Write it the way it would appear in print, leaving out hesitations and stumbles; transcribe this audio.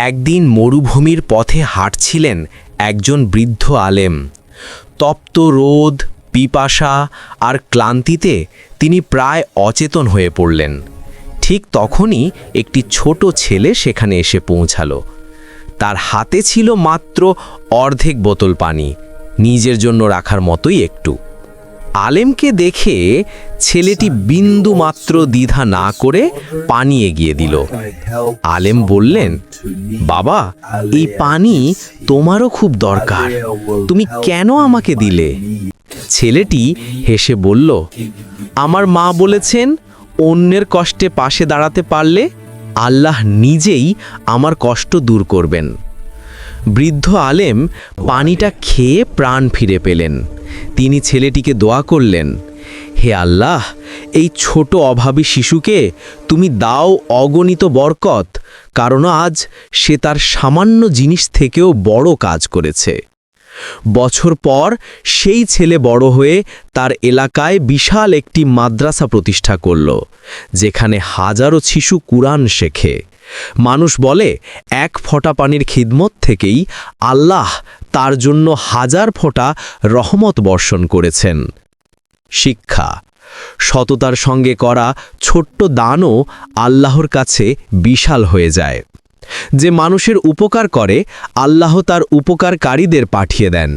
একদিন মরুভূমির পথে হাঁটছিলেন একজন বৃদ্ধ আলেম। তপ্ত রোদ, পিপাসা আর ক্লান্তিতে তিনি প্রায় অচেতন হয়ে পড়লেন। ঠিক তখনই একটি ছোট ছেলে সেখানে এসে পৌঁছালো। তার হাতে ছিল মাত্র অর্ধেক বোতল পানি, নিজের জন্য রাখার মতোই একটু। আলেমকে দেখে ছেলেটি বিন্দু মাত্র দ্বিধা না করে পানি এগিয়ে দিল। আলেম বললেন, বাবা, এই পানি তোমারও খুব দরকার, তুমি কেন আমাকে দিলে? ছেলেটি হেসে বলল, আমার মা বলেছেন, অন্যের কষ্টে পাশে দাঁড়াতে পারলে আল্লাহ নিজেই আমার কষ্ট দূর করবেন। বৃদ্ধ আলেম পানিটা খেয়ে প্রাণ ফিরে পেলেন। তিনি ছেলেটিকে দোয়া করলেন, হে আল্লাহ, এই ছোট অভাবী শিশুকে তুমি দাও অগণিত বরকত, কারণ আজ সে তার সামান্য জিনিস থেকেও বড় কাজ করেছে। বছর পর সেই ছেলে বড় হয়ে তার এলাকায় বিশাল একটি মাদ্রাসা প্রতিষ্ঠা করল, যেখানে হাজারো শিশু কুরআন শেখে। মানুষ বলে, এক ফোঁটা পানির খিদমত থেকেই আল্লাহ তার জন্য হাজার ফোঁটা রহমত বর্ষণ করেছেন। শিক্ষা: সততার সঙ্গে করা ছোট্ট দানও আল্লাহর কাছে বিশাল হয়ে যায়। যে মানুষের উপকার করে, আল্লাহ তার উপকারকারীদের পাঠিয়ে দেন।